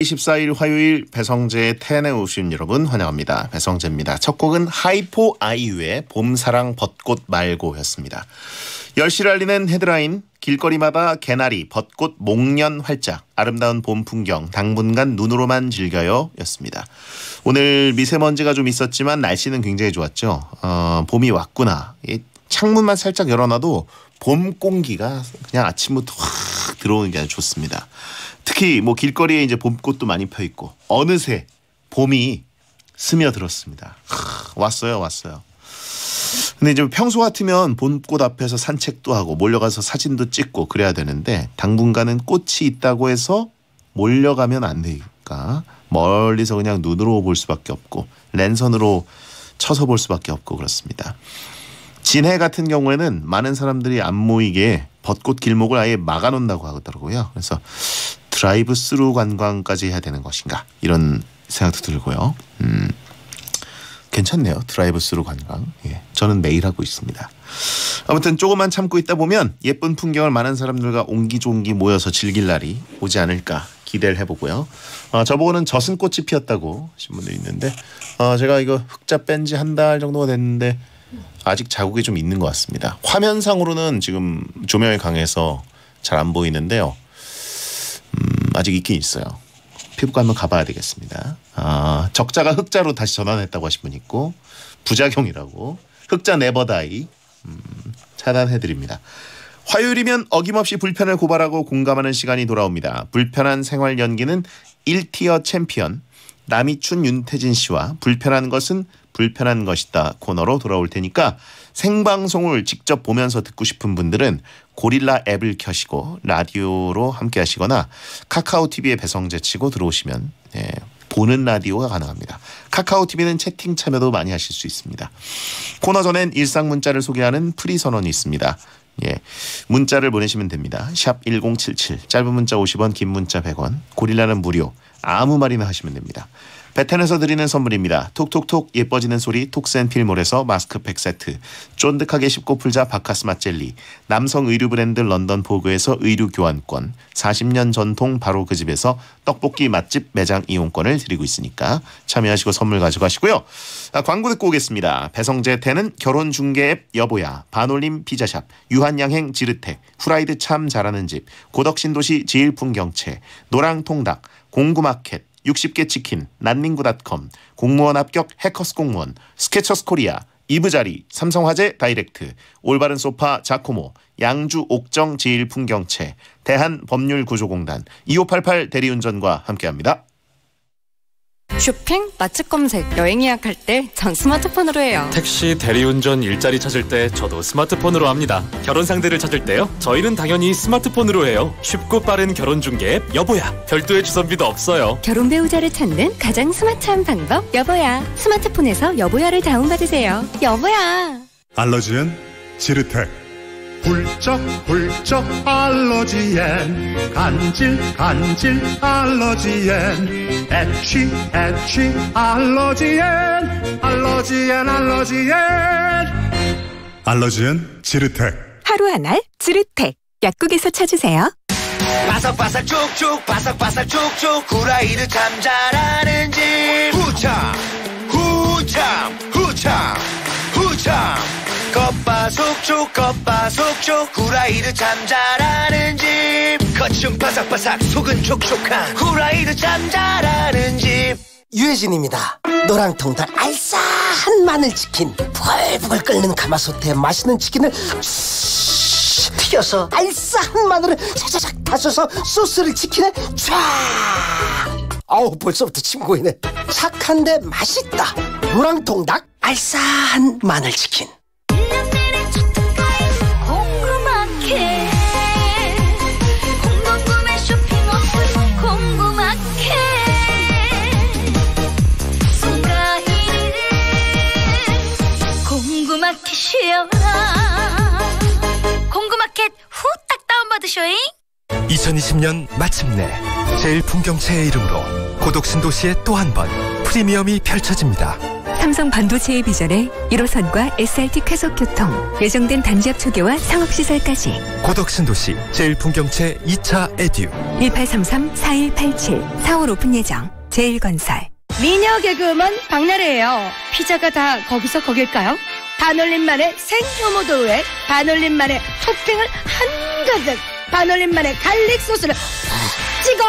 24일 화요일 배성재의 태안에 오신 여러분 환영합니다. 배성재입니다. 첫 곡은 하이포 아이유의 봄사랑 벚꽃 말고였습니다. 10시를 알리는 헤드라인 길거리마다 개나리, 벚꽃, 목련 활짝 아름다운 봄 풍경 당분간 눈으로만 즐겨요 였습니다. 오늘 미세먼지가 좀 있었지만 날씨는 굉장히 좋았죠. 봄이 왔구나. 창문만 살짝 열어놔도 봄 공기가 그냥 아침부터 확 들어오는 게 아주 좋습니다. 특히 뭐 길거리에 이제 봄꽃도 많이 펴 있고 어느새 봄이 스며들었습니다. 왔어요. 근데 이제 평소 같으면 봄꽃 앞에서 산책도 하고 몰려가서 사진도 찍고 그래야 되는데 당분간은 꽃이 있다고 해서 몰려가면 안 되니까 멀리서 그냥 눈으로 볼 수밖에 없고 랜선으로 쳐서 볼 수밖에 없고 그렇습니다. 진해 같은 경우에는 많은 사람들이 안 모이게 벚꽃 길목을 아예 막아놓는다고 하더라고요. 그래서 드라이브 스루 관광까지 해야 되는 것인가 이런 생각도 들고요. 괜찮네요. 드라이브 스루 관광. 예, 저는 매일 하고 있습니다. 아무튼 조금만 참고 있다 보면 예쁜 풍경을 많은 사람들과 옹기종기 모여서 즐길 날이 오지 않을까 기대를 해보고요. 저보고는 젖은꽃이 피었다고 하신 분들이 있는데 제가 이거 흑자 뺀 지 한 달 정도가 됐는데 아직 자국이 좀 있는 것 같습니다. 화면상으로는 지금 조명이 강해서 잘 안 보이는데요. 아직 있긴 있어요. 피부과 한번 가봐야 되겠습니다. 적자가 흑자로 다시 전환했다고 하신 분 있고 부작용이라고 흑자 네버다이 차단해드립니다. 화요일이면 어김없이 불편을 고발하고 공감하는 시간이 돌아옵니다. 불편한 생활 연기는 1티어 챔피언 남이춘 윤태진 씨와 불편한 것은 불편한 것이다 코너로 돌아올 테니까 생방송을 직접 보면서 듣고 싶은 분들은 고릴라 앱을 켜시고 라디오로 함께 하시거나 카카오TV에 배성재 치고 들어오시면 보는 라디오가 가능합니다. 카카오TV는 채팅 참여도 많이 하실 수 있습니다. 코너 전엔 일상 문자를 소개하는 프리 선언이 있습니다. 문자를 보내시면 됩니다. 샵 1077 짧은 문자 50원 긴 문자 100원 고릴라는 무료 아무 말이나 하시면 됩니다. 베텐에서 드리는 선물입니다. 톡톡톡 예뻐지는 소리 톡센필몰에서 마스크팩 세트 쫀득하게 씹고 풀자 바카스맛 젤리 남성 의류 브랜드 런던 포그에서 의류 교환권 40년 전통 바로 그 집에서 떡볶이 맛집 매장 이용권을 드리고 있으니까 참여하시고 선물 가져가시고요. 광고 듣고 오겠습니다. 배성재 태는 결혼중개 앱 여보야 반올림 피자샵 유한양행 지르텍 후라이드 참 잘하는 집 고덕신도시 지일풍경채 노랑통닭 공구마켓 60개 치킨, 난닝구닷컴, 공무원 합격 해커스 공무원, 스케쳐스 코리아, 이브자리, 삼성화재 다이렉트, 올바른 소파 자코모, 양주 옥정 지일풍경채, 대한법률구조공단, 2588 대리운전과 함께합니다. 쇼핑, 맛집 검색, 여행 예약할 때 전 스마트폰으로 해요. 택시, 대리운전, 일자리 찾을 때 저도 스마트폰으로 합니다. 결혼 상대를 찾을 때요? 저희는 당연히 스마트폰으로 해요. 쉽고 빠른 결혼 중개 앱 여보야. 별도의 주선비도 없어요. 결혼 배우자를 찾는 가장 스마트한 방법 여보야. 스마트폰에서 여보야를 다운받으세요. 여보야. 알러지엔 지르텍 훌쩍훌쩍 알러지엔 간질 알러지엔 애취 알러지엔 알러지엔 지르텍 하루 한 알 지르텍 약국에서 찾으세요. 바삭바삭 쭉쭉 바삭바삭 쭉쭉 후라이드 참 잘하는 집 후참 겉바속촉 후라이드 참 잘하는 집 겉은 바삭바삭 속은 촉촉한 후라이드 참 잘하는 집 유해진입니다. 노랑통닭 알싸한 마늘치킨 부글부글 끓는 가마솥에 맛있는 치킨을 튀겨서 알싸한 마늘을 차차작 다져서 소스를 치킨에 쫙 아우 벌써부터 침 고이네. 착한데 맛있다 노랑통닭 알싸한 마늘치킨. 공구마켓 후딱 다운받으쇼잉. 2020년 마침내 제일풍경채의 이름으로 고독신도시에 또 한 번 프리미엄이 펼쳐집니다. 삼성 반도체의 비전에 1호선과 SRT快速교통, 예정된 단지합 초기화 상업시설까지. 고덕신도시 제일풍경채 2차 에듀. 1833-4187 4월 오픈 예정. 제일건설. 미녀 개그우먼 박나래예요. 피자가 다 거기서 거길까요? 반올림만의 생효모도우에 반올림만의 토핑을 한가득, 반올림만의 갈릭 소스를 푹 찍어.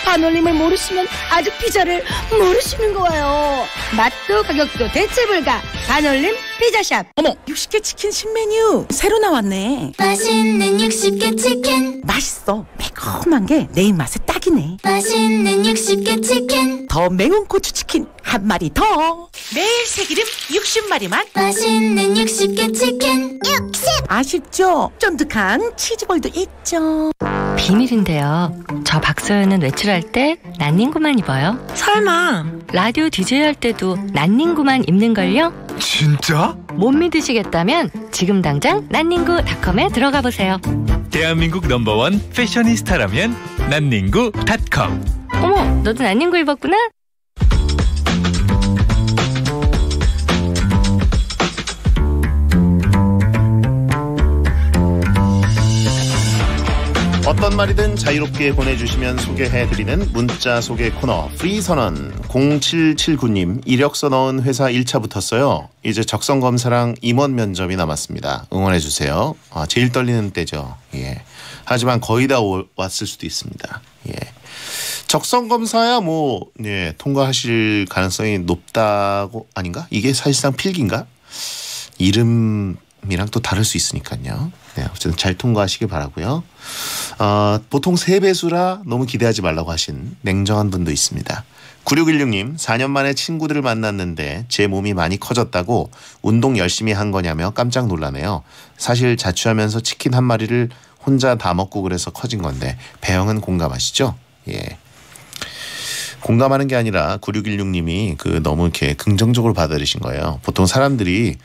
반올림을 모르시면 아직 피자를 모르시는 거예요. 맛도 가격도 대체 불가. 반올림 피자샵. 어머, 60개 치킨 신메뉴 새로 나왔네. 맛있는 60개 치킨. 맛있어. 매콤한 게 내 입맛에 딱이네. 맛있는 60개 치킨. 더 매운 고추 치킨 한 마리 더. 매일 새기름 60마리 맛. 맛있는 60개 치킨. 60. 아쉽죠? 쫀득한 치즈볼도 있죠. 비밀인데요. 저 박서연은 외출할 때 난닝구만 입어요. 설마. 라디오 DJ 할 때도 난닝구만 입는걸요? 진짜? 못 믿으시겠다면 지금 당장 난닝구닷컴에 들어가 보세요. 대한민국 넘버원 패셔니스타라면 난닝구닷컴. 어머, 너도 난닝구 입었구나? 어떤 말이든 자유롭게 보내주시면 소개해드리는 문자 소개 코너 프리선언. 0779님, 이력서 넣은 회사 1차 붙었어요. 이제 적성검사랑 임원 면접이 남았습니다. 응원해주세요. 제일 떨리는 때죠. 예. 하지만 거의 다 왔을 수도 있습니다. 예. 적성검사야 예, 통과하실 가능성이 높다고 아닌가? 이게 사실상 필기인가? 이름이랑 또 다를 수 있으니까요. 네, 어쨌든 잘 통과하시길 바라고요. 보통 3배수라 너무 기대하지 말라고 하신 냉정한 분도 있습니다. 9616님, 4년 만에 친구들을 만났는데 제 몸이 많이 커졌다고 운동 열심히 한 거냐며 깜짝 놀라네요. 사실 자취하면서 치킨 한 마리를 혼자 다 먹고 그래서 커진 건데 배영은 공감하시죠? 예. 공감하는 게 아니라 9616님이 너무 이렇게 긍정적으로 받아들이신 거예요. 보통 사람들이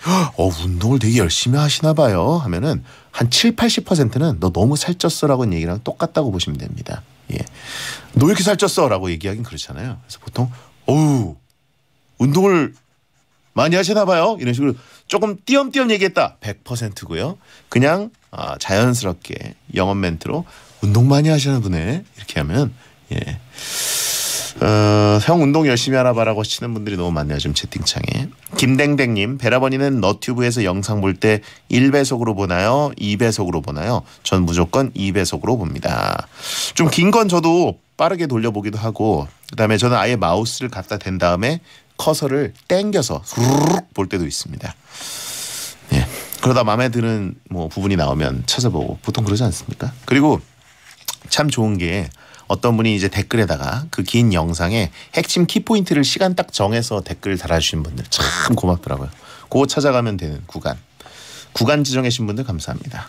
운동을 되게 열심히 하시나 봐요 하면은 한 70-80%는 너 너무 살쪘어라고 얘기랑 똑같다고 보시면 됩니다. 예. 너 이렇게 살쪘어라고 얘기하긴 그렇잖아요. 그래서 보통 운동을 많이 하시나 봐요 이런 식으로 조금 띄엄띄엄 얘기했다 100%고요. 그냥 자연스럽게 영업 멘트로 운동 많이 하시는 분에 이렇게 하면 예. 형 운동 열심히 하나 봐라고 하시는 분들이 너무 많네요. 지금 채팅창에. 김댕댕님, 베라버니는 너튜브에서 영상 볼 때 1배속으로 보나요? 2배속으로 보나요? 전 무조건 2배속으로 봅니다. 좀 긴 건 저도 빠르게 돌려보기도 하고, 그다음에 저는 아예 마우스를 갖다 댄 다음에 커서를 땡겨서 후루룩 볼 때도 있습니다. 예. 그러다 마음에 드는 부분이 나오면 찾아보고 보통 그러지 않습니까? 그리고 참 좋은 게 어떤 분이 이제 댓글에다가 그 긴 영상에 핵심 키포인트를 시간 딱 정해서 댓글 달아주신 분들 참 고맙더라고요. 그거 찾아가면 되는 구간 지정해주신 분들 감사합니다.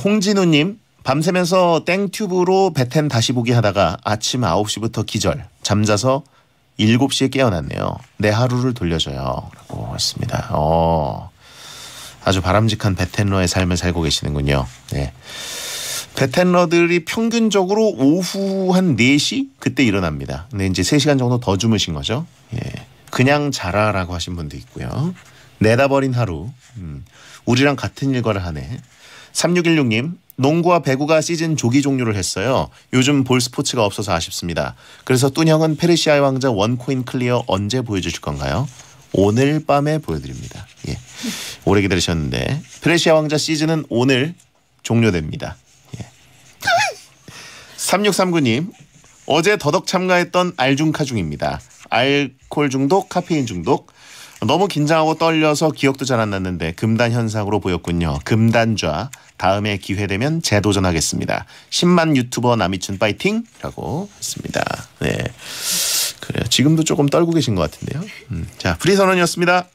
홍진우님, 밤새면서 땡튜브로 베텐 다시 보기 하다가 아침 9시부터 기절, 잠자서 7시에 깨어났네요. 내 하루를 돌려줘요 라고 했습니다. 아주 바람직한 베텐러의 삶을 살고 계시는군요. 네. 베텐러들이 평균적으로 오후 한 4시? 그때 일어납니다. 근데 이제 3시간 정도 더 주무신 거죠. 예. 그냥 자라라고 하신 분도 있고요. 내다버린 하루. 우리랑 같은 일과를 하네. 3616님, 농구와 배구가 시즌 조기 종료를 했어요. 요즘 볼 스포츠가 없어서 아쉽습니다. 그래서 뚠형은 페르시아의 왕자 원코인 클리어 언제 보여주실 건가요? 오늘 밤에 보여드립니다. 예. 오래 기다리셨는데 페르시아 왕자 시즌은 오늘 종료됩니다. 3639님, 어제 더덕 참가했던 알중카중입니다. 알코올 중독, 카페인 중독. 너무 긴장하고 떨려서 기억도 잘 안 났는데 금단 현상으로 보였군요. 금단좌. 다음에 기회되면 재도전하겠습니다. 10만 유튜버 남이춘 파이팅! 라고 했습니다. 네, 그래요. 지금도 조금 떨고 계신 것 같은데요. 자, 프리선언이었습니다.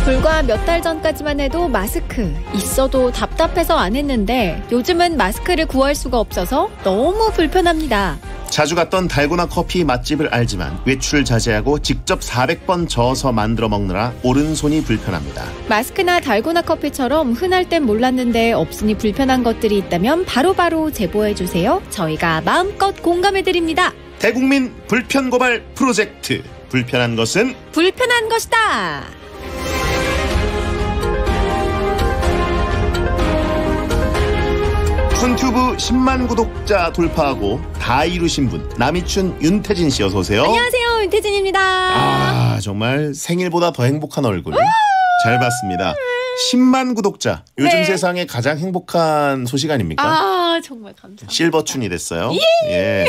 불과 몇 달 전까지만 해도 마스크 있어도 답답해서 안 했는데 요즘은 마스크를 구할 수가 없어서 너무 불편합니다. 자주 갔던 달고나 커피 맛집을 알지만 외출 자제하고 직접 400번 저어서 만들어 먹느라 오른손이 불편합니다. 마스크나 달고나 커피처럼 흔할 땐 몰랐는데 없으니 불편한 것들이 있다면 바로바로 제보해주세요. 저희가 마음껏 공감해드립니다. 대국민 불편 고발 프로젝트. 불편한 것은 불편한 것이다. 쿤튜브 10만 구독자 돌파하고 다 이루신 분 남이춘 윤태진 씨 어서 오세요. 안녕하세요, 윤태진입니다. 아 정말 생일보다 더 행복한 얼굴 잘 봤습니다. 10만 구독자 요즘 네. 세상에 가장 행복한 소식 아닙니까? 아 정말 감사합니다. 실버춘이 됐어요. 예.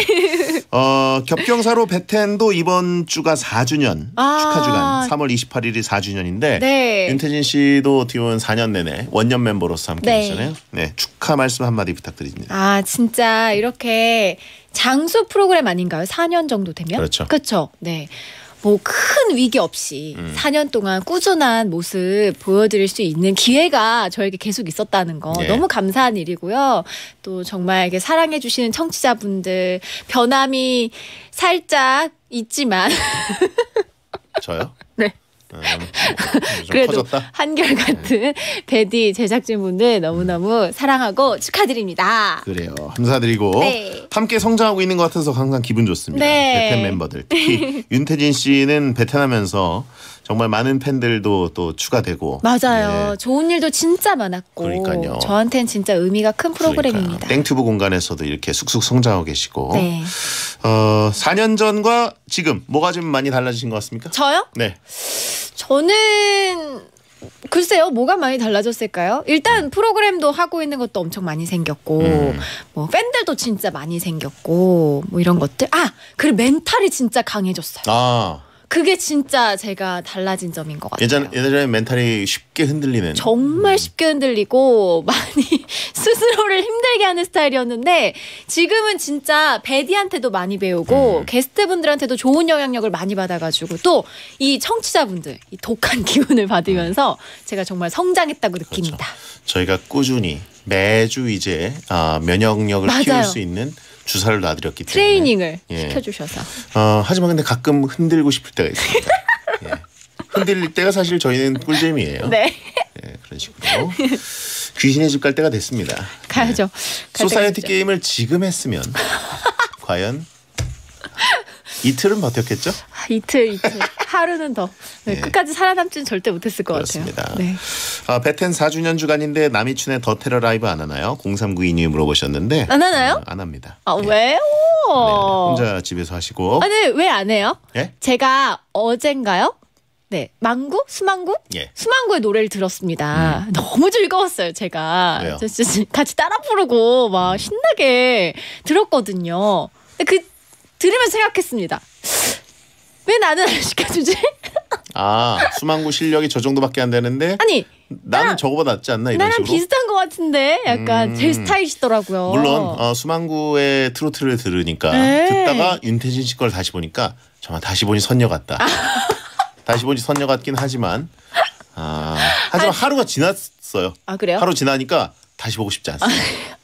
겹경사로 베텐도 이번 주가 4주년 축하 주간 3월 28일이 4주년인데 네. 윤태진 씨도 어떻게 보면 4년 내내 원년 멤버로서 함께 했잖아요. 네, 축하 말씀 한마디 부탁드립니다. 아 진짜 이렇게 장수 프로그램 아닌가요? 4년 정도 되면? 그렇죠. 그렇죠. 네. 뭐 큰 위기 없이 4년 동안 꾸준한 모습 보여드릴 수 있는 기회가 저에게 계속 있었다는 거 예. 너무 감사한 일이고요. 또 정말 이렇게 사랑해 주시는 청취자분들 변함이 살짝 있지만 저요? 네. 좀 그래도 커졌다. 한결같은 베디 제작진분들 너무너무 사랑하고 축하드립니다. 그래요. 감사드리고 네. 함께 성장하고 있는 것 같아서 항상 기분 좋습니다. 네. 베텐 멤버들 특히 윤태진 씨는 베텐하면서 정말 많은 팬들도 또 추가되고 맞아요. 네. 좋은 일도 진짜 많았고 그러니까요. 저한테는 진짜 의미가 큰 프로그램입니다. 땡튜브 공간에서도 이렇게 쑥쑥 성장하고 계시고 네. 4년 전과 지금 뭐가 좀 많이 달라지신 것 같습니까? 저요? 네. 저는 글쎄요, 뭐가 많이 달라졌을까요? 일단 프로그램도 하고 있는 것도 엄청 많이 생겼고, 뭐 팬들도 진짜 많이 생겼고, 뭐 이런 것들. 아, 그리고 멘탈이 진짜 강해졌어요. 아. 그게 진짜 제가 달라진 점인 것 같아요. 예전에 멘탈이 쉽게 흔들리는. 정말 쉽게 흔들리고 많이 스스로를 힘들게 하는 스타일이었는데 지금은 진짜 베디한테도 많이 배우고 게스트분들한테도 좋은 영향력을 많이 받아가지고 또 이 청취자분들 이 독한 기운을 받으면서 제가 정말 성장했다고 느낍니다. 그렇죠. 저희가 꾸준히 매주 이제 면역력을 맞아요. 키울 수 있는 주사를 놔드렸기 때문에 트레이닝을 예. 시켜주셔서 하지만 근데 가끔 흔들고 싶을 때가 있습니다. 예. 흔들릴 때가 사실 저희는 꿀잼이에요. 네. 예, 그런 식으로 귀신의 집 갈 때가 됐습니다. 가야죠. 소사이어티 게임을 지금 했으면 과연 이틀은 버텼겠죠? 이틀 하루는 더 네, 예. 끝까지 살아남지는 절대 못했을 것 그렇습니다. 같아요. 네. 베텐 4주년 주간인데 남이춘의 더 테러 라이브 안 하나요? 0392님이 물어보셨는데 안 하나요? 안 합니다. 아 왜요? 혼자 집에서 하시고. 아니 왜 안 해요? 예? 제가 어젠가요? 네, 망구? 수망구? 예. 수망구의 노래를 들었습니다. 너무 즐거웠어요, 제가. 왜요? 저 진짜 같이 따라 부르고 막 신나게 들었거든요. 근데 들으면서 생각했습니다. 왜 나는 안 시켜주지? 수망구 실력이 저 정도밖에 안 되는데 아니 나는 저거보다 낫지 않나 이런 나랑 식으로. 비슷한 것 같은데 약간 제 스타일이시더라고요. 물론 수망구의 트로트를 들으니까 네. 듣다가 윤태진 씨 걸 다시 보니까 정말 다시 보니 선녀 같다. 다시 보니 선녀 같긴 하지만 하지만 하루가 지났어요. 아 그래요? 하루 지나니까 다시 보고 싶지 않습니다.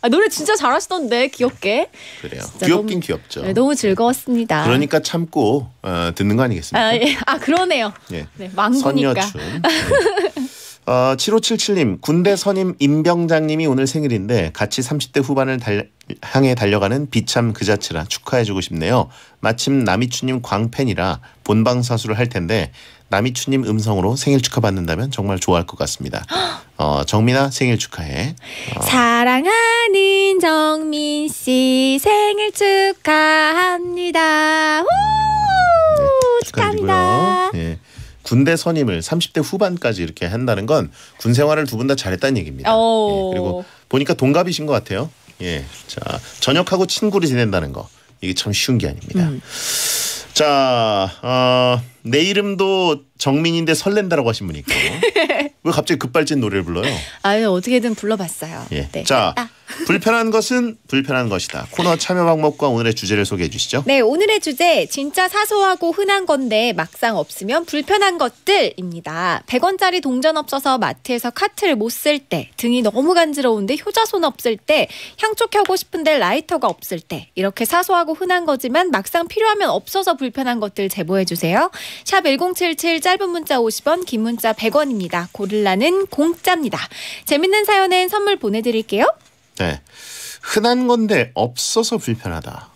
노래 진짜 잘하시던데 귀엽게. 그래요. 진짜 귀엽긴 너무, 귀엽죠. 네, 너무 즐거웠습니다. 그러니까 참고 듣는 거 아니겠습니까? 예. 그러네요. 예. 네, 망구니까. 선녀춘. 네. 7577님 군대 선임 임병장님이 오늘 생일인데 같이 30대 후반을 향해 달려가는 비참 그 자체라 축하해주고 싶네요. 마침 남이춘님 광팬이라 본방사수를 할 텐데 남이춘님 음성으로 생일 축하받는다면 정말 좋아할 것 같습니다. 정민아 생일 축하해. 사랑하는 정민 씨 생일 축하합니다. 우! 축하합니다. 네. 군대 선임을 30대 후반까지 이렇게 한다는 건 군 생활을 두 분 다 잘했다는 얘기입니다. 예, 그리고 보니까 동갑이신 것 같아요. 예, 자 전역하고 친구를 지낸다는 거 이게 참 쉬운 게 아닙니다. 자, 내 이름도 정민인데 설렌다라고 하신 분이 있고 왜 갑자기 급발진 노래를 불러요? 아유 어떻게든 불러봤어요. 예, 네. 자 불편한 것은 불편한 것이다. 코너 참여 방법과 오늘의 주제를 소개해 주시죠. 네, 오늘의 주제 진짜 사소하고 흔한 건데 막상 없으면 불편한 것들입니다. 100원짜리 동전 없어서 마트에서 카트를 못 쓸 때, 등이 너무 간지러운데 효자손 없을 때, 향초 켜고 싶은데 라이터가 없을 때, 이렇게 사소하고 흔한 거지만 막상 필요하면 없어서 불편한 것들 제보해 주세요. 샵 1077 짧은 문자 50원, 긴 문자 100원입니다. 고릴라는 공짜입니다. 재밌는 사연엔 선물 보내드릴게요. 네, 흔한 건데 없어서 불편하다.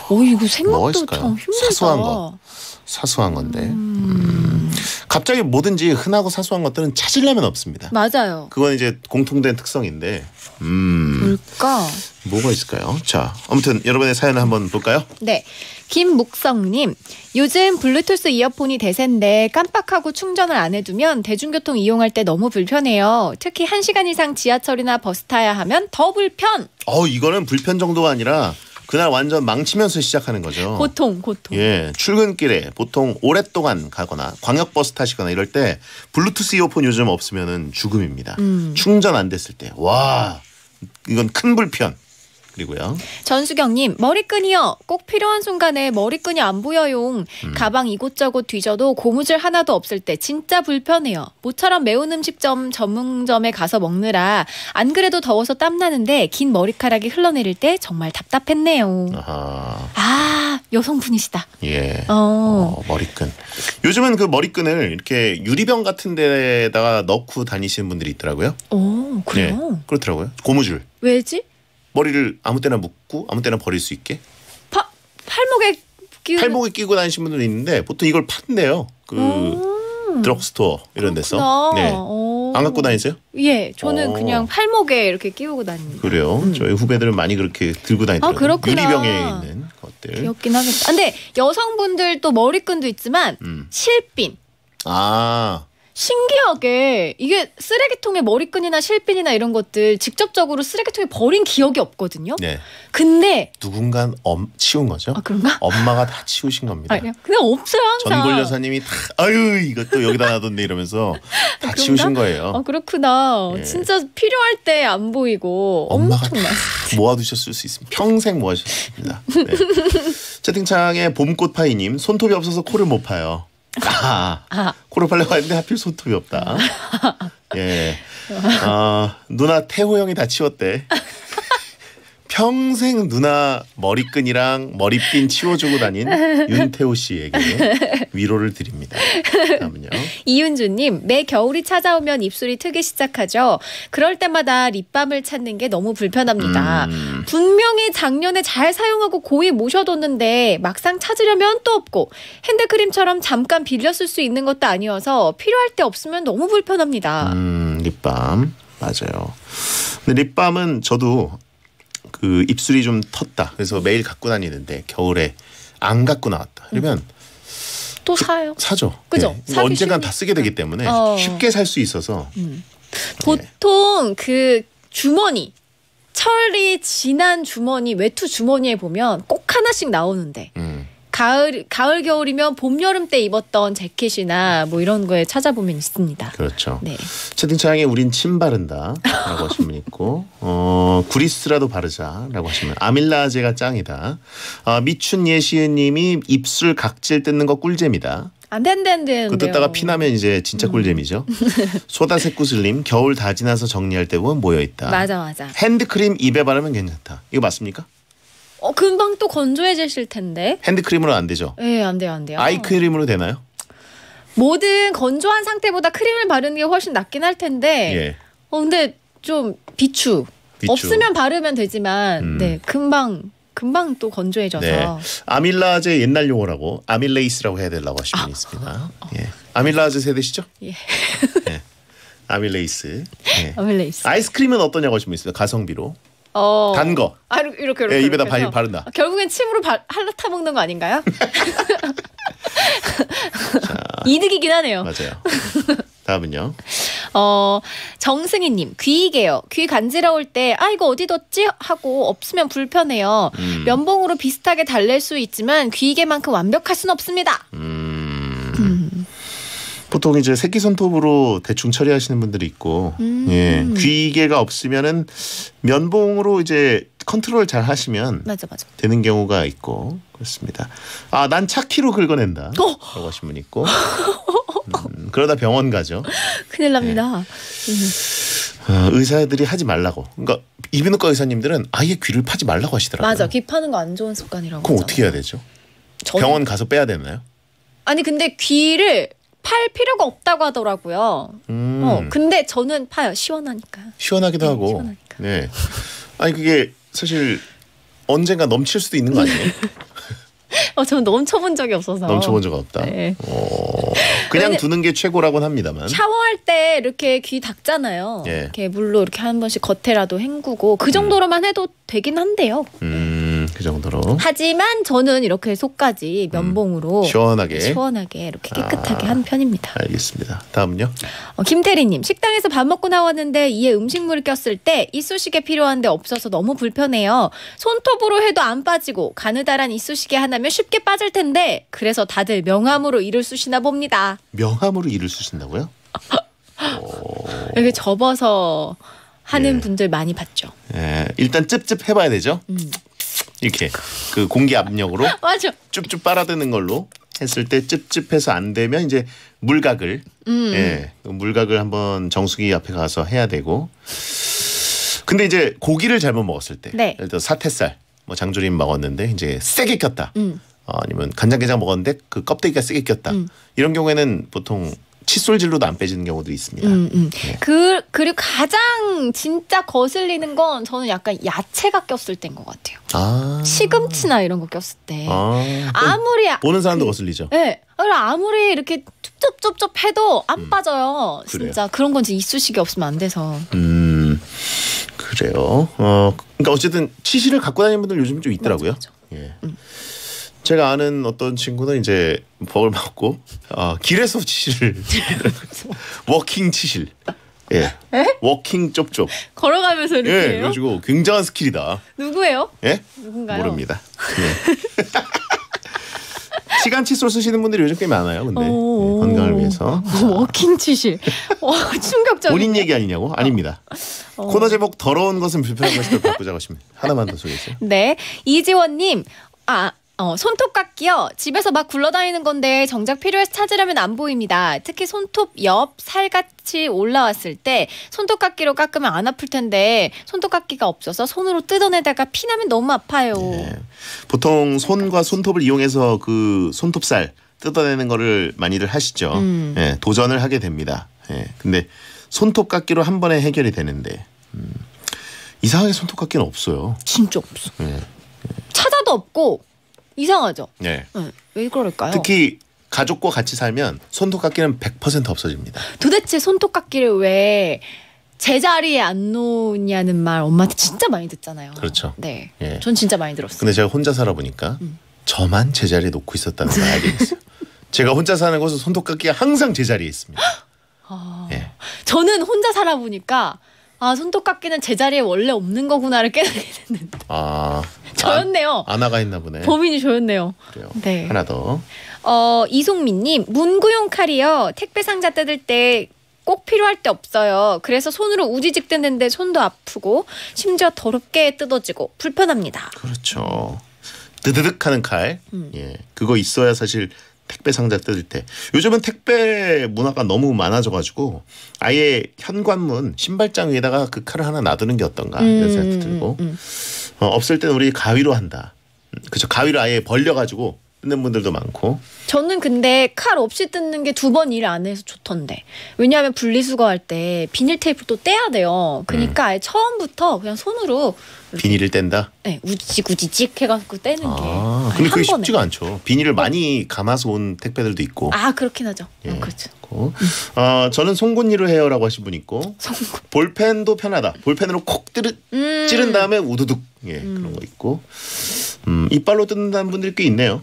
이거 생각도 참 힘들다. 사소한 건데. 갑자기 뭐든지 흔하고 사소한 것들은 찾으려면 없습니다. 맞아요. 그건 이제 공통된 특성인데. 뭘까? 뭐가 있을까요? 자, 아무튼 여러분의 사연을 한번 볼까요? 네. 김묵성님, 요즘 블루투스 이어폰이 대세인데 깜빡하고 충전을 안 해두면 대중교통 이용할 때 너무 불편해요. 특히 1시간 이상 지하철이나 버스 타야 하면 더 불편. 이거는 불편 정도가 아니라 그날 완전 망치면서 시작하는 거죠. 고통. 예, 출근길에 보통 오랫동안 가거나 광역버스 타시거나 이럴 때 블루투스 이어폰 요즘 없으면은 죽음입니다. 충전 안 됐을 때, 와, 이건 큰 불편. 그리고요. 전수경님, 머리끈이요. 꼭 필요한 순간에 머리끈이 안 보여요. 가방 이곳저곳 뒤져도 고무줄 하나도 없을 때 진짜 불편해요. 모처럼 매운 음식점 전문점에 가서 먹느라 안 그래도 더워서 땀나는데 긴 머리카락이 흘러내릴 때 정말 답답했네요. 여성분이시다. 예. 머리끈. 요즘은 그 머리끈을 이렇게 유리병 같은 데다가 넣고 다니시는 분들이 있더라고요. 그래요? 네, 그렇더라고요. 고무줄. 왜지? 머리를 아무 때나 묶고 아무 때나 버릴 수 있게. 팔목에 끼고 다니시는 분들이 있는데 보통 이걸 판대요. 드럭스토어 이런 데서. 네. 안 갖고 다니세요? 예, 저는 그냥 팔목에 이렇게 끼우고 다닙니다. 그래요? 저희 후배들은 많이 그렇게 들고 다니더라고요. 그렇구나. 유리병에 있는 것들. 귀엽긴 하겠다. 근데 여성분들도 머리끈도 있지만 실핀. 신기하게 이게 쓰레기통에 머리끈이나 실핀이나 이런 것들 직접적으로 쓰레기통에 버린 기억이 없거든요. 네. 근데 누군가 치운 거죠. 그런가? 엄마가 다 치우신 겁니다. 그냥 없어요 항상. 전골 여사님이 다 이것도 여기다 놔뒀네 이러면서 다 치우신 거예요. 그렇구나. 예. 진짜 필요할 때 안 보이고 엄마가 다 모아두셨을 수 있습니다. 평생 모아주셨습니다. 네. 채팅창에 봄꽃파이님, 손톱이 없어서 코를 못 파요. 코를 팔려고 했는데 하필 손톱이 없다. 예. 누나 태호 형이 다 치웠대. 평생 누나 머리끈이랑 머리핀 치워주고 다닌 윤태호 씨에게 위로를 드립니다. 다음은요. 이윤주님, 매 겨울이 찾아오면 입술이 트기 시작하죠. 그럴 때마다 립밤을 찾는 게 너무 불편합니다. 분명히 작년에 잘 사용하고 고이 모셔뒀는데 막상 찾으려면 또 없고 핸드크림처럼 잠깐 빌려 쓸 수 있는 것도 아니어서 필요할 때 없으면 너무 불편합니다. 립밤 맞아요. 근데 립밤은 저도 그 입술이 좀 텄다. 그래서 매일 갖고 다니는데 겨울에 안 갖고 나왔다. 그러면 또 사요. 사죠. 그죠? 네. 언젠간 다 쓰게 되기 때문에 쉽게 살 수 있어서. 보통 그 주머니, 철이 진한 주머니, 외투 주머니에 보면 꼭 하나씩 나오는데 가을 겨울이면 봄 여름 때 입었던 재킷이나 뭐 이런 거에 찾아보면 있습니다. 그렇죠. 네. 채팅창에 우린 침 바른다라고 하신 분 있고 구리스라도 바르자라고 하시면 아밀라제가 짱이다. 미춘 예시은님이 입술 각질 뜯는 거 꿀잼이다. 안 된대요. 그 뜯다가 피 나면 이제 진짜 꿀잼이죠. 소다새꾸슬님, 겨울 다 지나서 정리할 때 보면 모여있다. 맞아. 핸드크림 입에 바르면 괜찮다. 이거 맞습니까? 금방 또 건조해지실 텐데. 핸드크림으로 안 되죠? 네, 안 돼요. 아이크림으로 되나요? 뭐든 건조한 상태보다 크림을 바르는 게 훨씬 낫긴 할 텐데. 예. 근데 좀 비추. 없으면 바르면 되지만 네, 금방 또 건조해져서. 네. 아밀라제 옛날 용어라고 아밀레이스라고 해야 되려고 하시는 분이 있습니다. 예. 아밀라제 세대시죠? 예. 네. 아밀레이스. 네. 아밀레이스. 아이스크림은 어떠냐고 하시는 분 있습니다. 가성비로. 단 거. 이렇게. 네, 입에다 바른다. 결국엔 침으로 핥아 먹는 거 아닌가요? 이득이긴 하네요. 맞아요. 다음은요. 정승희님, 귀이게요. 귀 간지러울 때 이거 어디 뒀지? 하고 없으면 불편해요. 면봉으로 비슷하게 달랠 수 있지만 귀이게만큼 완벽할 순 없습니다. 보통 이제 새끼 손톱으로 대충 처리하시는 분들이 있고, 예, 귀개가 없으면은 면봉으로 이제 컨트롤 잘 하시면 맞아. 되는 경우가 있고 그렇습니다. 아, 난 차키로 긁어낸다. 라고 하신 분 있고. 그러다 병원 가죠. 큰일 납니다. 의사들이 하지 말라고. 그러니까 이비인후과 의사님들은 아예 귀를 파지 말라고 하시더라고요. 맞아. 귀 파는 거 안 좋은 습관이라고. 그럼 어떻게 해야 되죠? 병원 가서 빼야 되나요? 아니 근데 귀를 팔 필요가 없다고 하더라고요. 근데 저는 파요. 시원하니까. 시원하기도 하고. 시원하니까. 네. 아니 그게 사실 언젠가 넘칠 수도 있는 거 아니에요? 저는 넘쳐본 적이 없어서. 넘쳐본 적 없다. 네. 그냥 두는 게 최고라고는 합니다만. 샤워할 때 이렇게 귀 닦잖아요. 예. 이렇게 물로 이렇게 한 번씩 겉에라도 헹구고 그 정도로만 해도 되긴 한데요. 그 정도로. 하지만 저는 이렇게 속까지 면봉으로 시원하게 이렇게 깨끗하게 하는 편입니다. 알겠습니다. 다음요. 김태리님, 식당에서 밥 먹고 나왔는데 이에 음식물을 꼈을 때 이쑤시개 필요한데 없어서 너무 불편해요. 손톱으로 해도 안 빠지고 가느다란 이쑤시개 하나면 쉽게 빠질 텐데 그래서 다들 명함으로 이를 쑤시나 봅니다. 명함으로 이를 쑤신다고요? 이렇게 접어서 하는 분들 많이 봤죠. 예, 일단 찝찝 해봐야 되죠. 이렇게 그 공기 압력으로 맞아. 쭉쭉 빨아드는 걸로 했을 때 찝찝해서 안 되면 이제 물각을 물각을 한번 정수기 앞에 가서 해야 되고. 근데 이제 고기를 잘못 먹었을 때, 예를 들어 사태살, 뭐 장조림 먹었는데 이제 세게 꼈다. 아니면 간장게장 먹었는데 그 껍데기가 세게 꼈다. 이런 경우에는 보통 칫솔질로도 안 빼지는 경우도 있습니다. 네. 그리고 가장 진짜 거슬리는 건 저는 약간 야채가 꼈을 때인 것 같아요. 시금치나 이런 거 꼈을 때. 아무리 보는 사람도 거슬리죠. 네. 아무리 이렇게 툭툭툭툭 해도 안 빠져요. 진짜 그런 건 진짜 이쑤시개 없으면 안 돼서. 그래요. 그러니까 어쨌든 치실을 갖고 다니는 분들 요즘 좀 있더라고요. 맞아. 예. 제가 아는 어떤 친구는 이제 법을 맞고 길에서 치실을 워킹 치실. 예. 워킹 쩝쩝. 걸어가면서 이렇게 해요? 그래가지고 굉장한 스킬이다. 누구예요? 예? 누군가요? 모릅니다. 네. 시간 칫솔 쓰시는 분들이 요즘 꽤 많아요. 근데 건강을 위해서. 워킹 치실. 충격적이네. 본인 얘기 아니냐고? 아닙니다. 코너 제목 더러운 것은 불편한 것을 바꾸자고 하시면 하나만 더 소개해주세요. 네. 이지원님. 손톱깎이요. 집에서 막 굴러다니는 건데 정작 필요해서 찾으려면 안 보입니다. 특히 손톱 옆 살같이 올라왔을 때 손톱깎이로 깎으면 안 아플 텐데 손톱깎이가 없어서 손으로 뜯어내다가 피나면 너무 아파요. 네. 보통 손과 손톱을 이용해서 그 손톱살 뜯어내는 거를 많이들 하시죠. 네, 도전을 하게 됩니다. 네, 근데 손톱깎이로 한 번에 해결이 되는데 이상하게 손톱깎이는 없어요. 진짜 없어. 찾아도 없고 이상하죠? 네. 왜 그럴까요? 특히 가족과 같이 살면 손톱깎이는 100% 없어집니다. 도대체 손톱깎이를 왜 제자리에 안 놓냐는 말 엄마한테 진짜 많이 듣잖아요. 그렇죠. 네. 예. 전 진짜 많이 들었어요. 근데 제가 혼자 살아보니까 저만 제자리에 놓고 있었다는 걸 알게 됐어요. 제가 혼자 사는 곳은 손톱깎이가 항상 제자리에 있습니다. 예. 저는 혼자 살아보니까 손톱깎이는 제자리에 원래 없는 거구나를 깨닫게 됐는데. 저였네요. 안 나가 있나 보네. 범인이 저였네요. 그래요. 네. 하나 더. 이송민님, 문구용 칼이요. 택배 상자 뜯을 때 꼭 필요할 때 없어요. 그래서 손으로 우지직 뜯는데 손도 아프고 심지어 더럽게 뜯어지고 불편합니다. 그렇죠. 드드득하는 칼. 예, 그거 있어야 사실 택배 상자 뜯을 때. 요즘은 택배 문화가 너무 많아져가지고 아예 현관문 신발장 위에다가 그 칼을 하나 놔두는 게 어떤가 이런 생각도 들고. 없을 때는 우리 가위로 한다. 그렇죠. 가위를 아예 벌려가지고 뜯는 분들도 많고. 저는 근데 칼 없이 뜯는 게 2번 일 안 해서 좋던데. 왜냐하면 분리수거할 때 비닐 테이프 또 떼야 돼요. 그러니까 아예 처음부터 그냥 손으로 비닐을 뗀다? 네. 우지직 해가지고 떼는 게. 근데 그게 쉽지가 않죠. 비닐을 많이 감아서 온 택배들도 있고. 그렇긴 하죠. 예. 그렇죠. 저는 송곳니로 해요라고 하신 분 있고. 볼펜도 편하다. 볼펜으로 콕 찌른 다음에 우두둑. 예, 그런 거 있고. 이빨로 뜯는다는 분들이 꽤 있네요.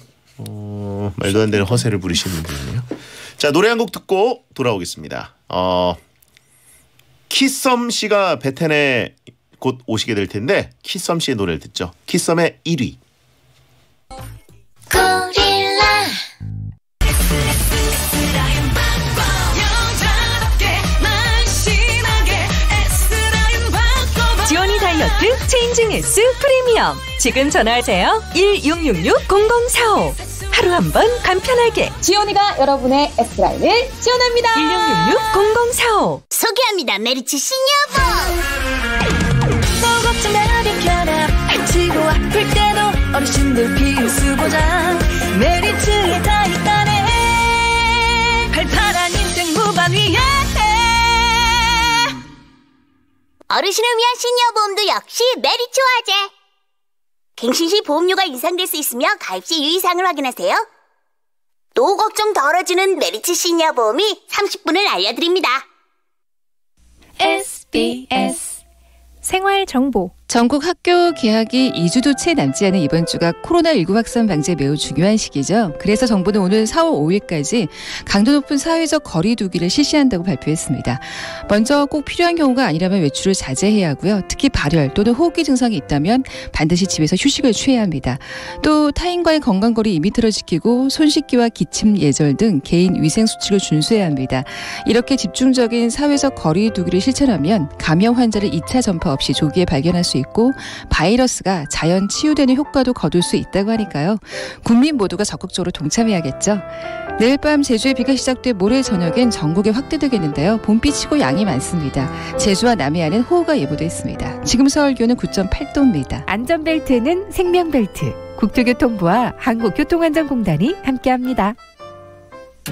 말도 안 되는 허세를 부리시는 분이네요. 자, 노래 한 곡 듣고 돌아오겠습니다. 키썸 씨가 베텐에 곧 오시게 될 텐데 키썸 씨의 노래를 듣죠. 키썸의 1위. 고릴라 체인징 S 프리미엄. 지금 전화하세요. 1666-0045. 하루 한 번 간편하게. 지온이가 여러분의 S라인을 지원합니다. 1666-0045. 소개합니다. 메리츠 신여보. 또 걱정하기 편함. 지치고 아플 때도 어르신들 필수 보장. 메리츠에 다 있다네. 발판한 인생 무반 위에. 어르신을 위한 신여보험도 역시 메리츠 화재. 갱신 시 보험료가 인상될 수 있으며 가입 시 유의사항을 확인하세요. 또 걱정 덜어주는 메리츠 신여보험이 30분을 알려드립니다. SBS 생활정보. 전국 학교 개학이 2주도 채 남지 않은 이번 주가 코로나19 확산 방지에 매우 중요한 시기죠. 그래서 정부는 오늘 4월 5일까지 강도 높은 사회적 거리 두기를 실시한다고 발표했습니다. 먼저 꼭 필요한 경우가 아니라면 외출을 자제해야 하고요. 특히 발열 또는 호흡기 증상이 있다면 반드시 집에서 휴식을 취해야 합니다. 또 타인과의 건강거리 2m를 지키고 손 씻기와 기침 예절 등 개인 위생 수칙을 준수해야 합니다. 이렇게 집중적인 사회적 거리 두기를 실천하면 감염 환자를 2차 전파 없이 조기에 발견할 수 있고 바이러스가 자연 치유되는 효과도 거둘 수 있다고 하니까요. 국민 모두가 적극적으로 동참해야겠죠. 내일 밤 제주에 비가 시작돼 모레 저녁엔 전국에 확대되겠는데요. 봄비치고 양이 많습니다. 제주와 남해안은 호우가 예보됐습니다. 지금 서울 기온은 9.8도입니다. 안전벨트는 생명벨트. 국토교통부와 한국교통안전공단이 함께합니다.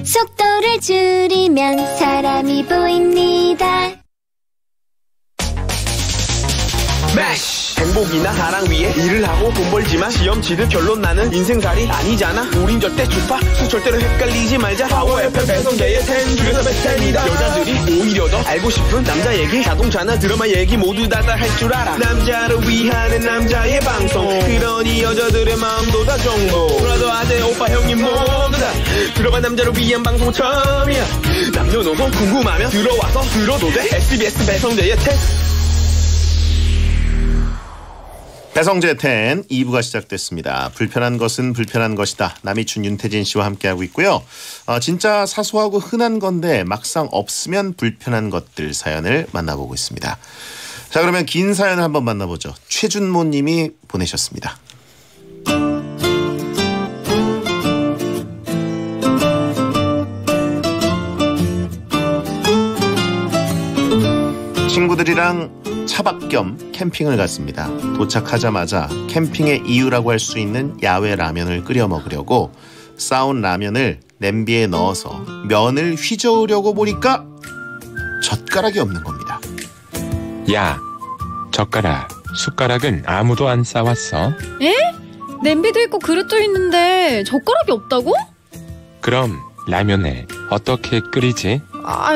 속도를 줄이면 사람이 보입니다. 매시 행복이나 사랑 위해 일을 하고 돈 벌지만 시험 치듯 결론 나는 인생살이 아니잖아. 우린 절대 주파수 절대로 헷갈리지 말자. 파워 FM 배성재의 10 중에서 베스트 10이다. 여자들이 오히려 더 알고 싶은 남자 얘기, 자동차나 드라마 얘기 모두 다 할 줄 알아. 남자를 위한 남자의 방송, 그러니 여자들의 마음도 다 정보. 브라더 아재 오빠 형님 모두 다 들어봐. 남자를 위한 방송 처음이야. 남녀노소 궁금하면 들어와서 들어도 돼. SBS 배성재의 10. 배성재 10 2부가 시작됐습니다. 불편한 것은 불편한 것이다. 남이춘 윤태진 씨와 함께하고 있고요. 진짜 사소하고 흔한 건데 막상 없으면 불편한 것들 사연을 만나보고 있습니다. 자, 그러면 긴 사연을 한번 만나보죠. 최준모 님이 보내셨습니다. 친구들이랑 차박 겸 캠핑을 갔습니다. 도착하자마자 캠핑의 이유라고 할 수 있는 야외 라면을 끓여 먹으려고 싸온 라면을 냄비에 넣어서 면을 휘저으려고 보니까 젓가락이 없는 겁니다. 야, 젓가락, 숟가락은 아무도 안 싸왔어. 에? 냄비도 있고 그릇도 있는데 젓가락이 없다고? 그럼 라면을 어떻게 끓이지?